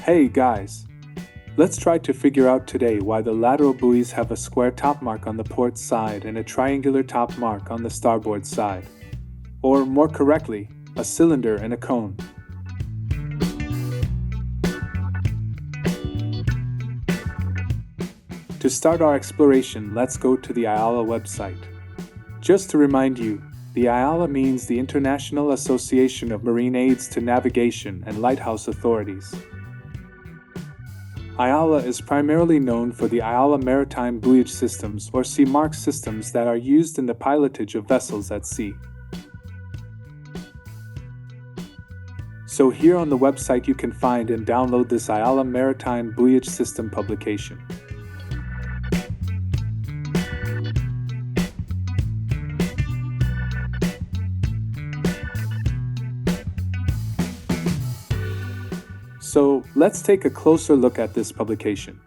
Hey guys! Let's try to figure out today why the lateral buoys have a square top mark on the port side and a triangular top mark on the starboard side. Or more correctly, a cylinder and a cone. To start our exploration, let's go to the IALA website. Just to remind you, the IALA means the International Association of Marine Aids to Navigation and Lighthouse Authorities. IALA is primarily known for the IALA Maritime Buoyage systems or COBHAM systems that are used in the pilotage of vessels at sea. So here on the website you can find and download this IALA Maritime Buoyage System publication. So let's take a closer look at this publication.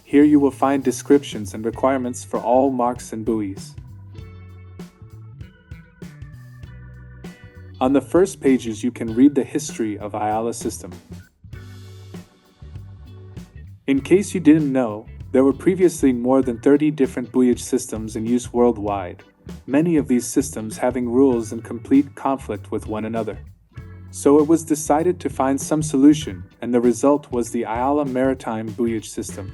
Here you will find descriptions and requirements for all marks and buoys. On the first pages you can read the history of IALA system. In case you didn't know, there were previously more than 30 different buoyage systems in use worldwide, many of these systems having rules in complete conflict with one another. So it was decided to find some solution, and the result was the IALA Maritime Buoyage System.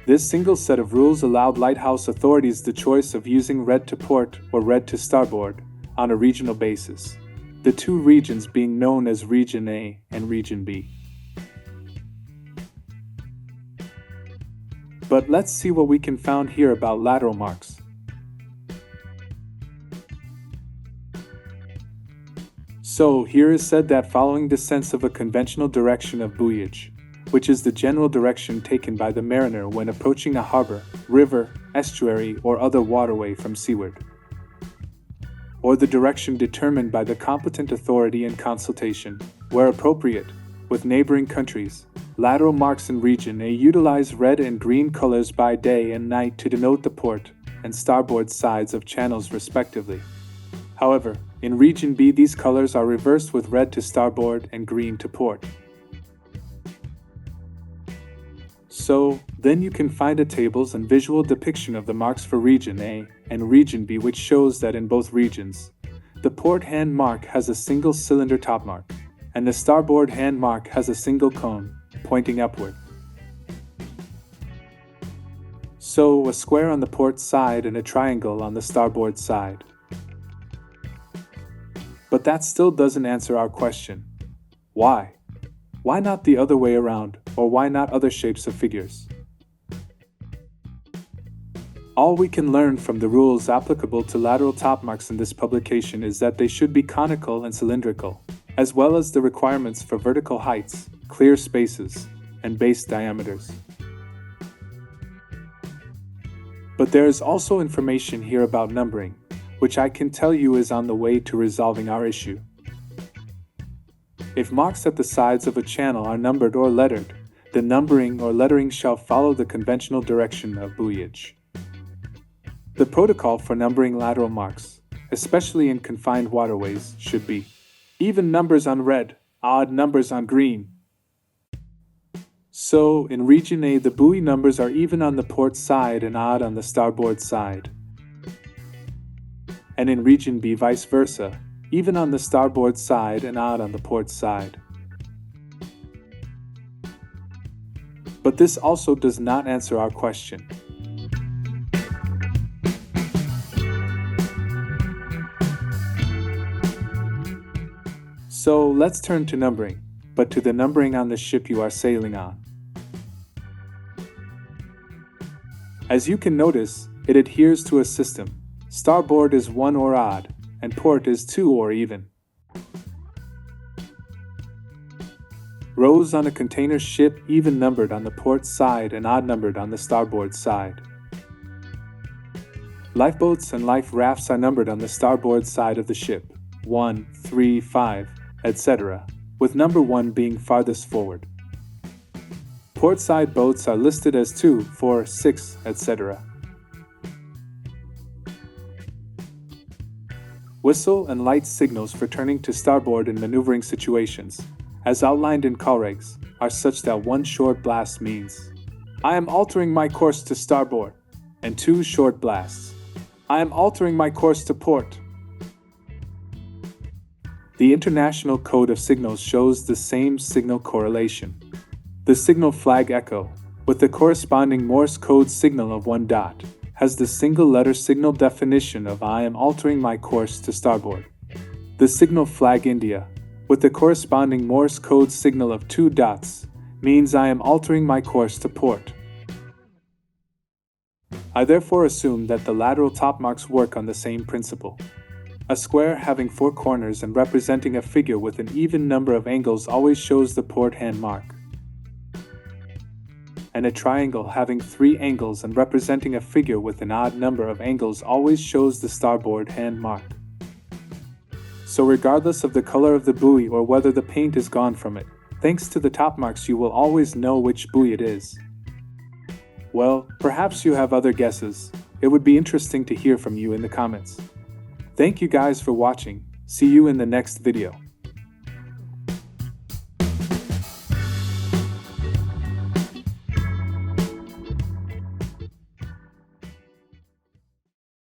This single set of rules allowed lighthouse authorities the choice of using red to port or red to starboard on a regional basis, the two regions being known as Region A and Region B. But let's see what we can find here about lateral marks. So here is said that following the sense of a conventional direction of buoyage, which is the general direction taken by the mariner when approaching a harbor, river, estuary, or other waterway from seaward, or the direction determined by the competent authority in consultation, where appropriate, with neighboring countries, lateral marks in Region A utilize red and green colors by day and night to denote the port and starboard sides of channels respectively. However, in Region B these colors are reversed with red to starboard and green to port. So, then you can find a tables and visual depiction of the marks for Region A and Region B, which shows that in both regions, the port hand mark has a single cylinder top mark, and the starboard hand mark has a single cone, pointing upward. So, a square on the port side and a triangle on the starboard side. But that still doesn't answer our question. Why? Why not the other way around, or why not other shapes of figures? All we can learn from the rules applicable to lateral top marks in this publication is that they should be conical and cylindrical, as well as the requirements for vertical heights, clear spaces, and base diameters. But there is also information here about numbering, which I can tell you is on the way to resolving our issue. If marks at the sides of a channel are numbered or lettered, the numbering or lettering shall follow the conventional direction of buoyage. The protocol for numbering lateral marks, especially in confined waterways, should be even numbers on red, odd numbers on green. So, in Region A the buoy numbers are even on the port side and odd on the starboard side. And in Region B vice versa, even on the starboard side and odd on the port side. But this also does not answer our question. So let's turn to numbering, but to the numbering on the ship you are sailing on. As you can notice, it adheres to a system. Starboard is 1 or odd, and port is 2 or even. Rows on a container ship even numbered on the port side and odd numbered on the starboard side. Lifeboats and life rafts are numbered on the starboard side of the ship, 1, 3, 5, etc., with number 1 being farthest forward. Port side boats are listed as 2, 4, 6, etc. Whistle and light signals for turning to starboard in maneuvering situations, as outlined in COBHAM, are such that one short blast means, I am altering my course to starboard, and two short blasts, I am altering my course to port. The International Code of Signals shows the same signal correlation. The signal flag echo, with the corresponding Morse code signal of 1 dot, has the single-letter signal definition of I am altering my course to starboard. The signal flag India, with the corresponding Morse code signal of 2 dots, means I am altering my course to port. I therefore assume that the lateral topmarks work on the same principle. A square having 4 corners and representing a figure with an even number of angles always shows the port hand mark. And a triangle having 3 angles and representing a figure with an odd number of angles always shows the starboard hand mark. So regardless of the color of the buoy or whether the paint is gone from it, thanks to the topmarks you will always know which buoy it is. Well, perhaps you have other guesses. It would be interesting to hear from you in the comments. Thank you guys for watching. See you in the next video.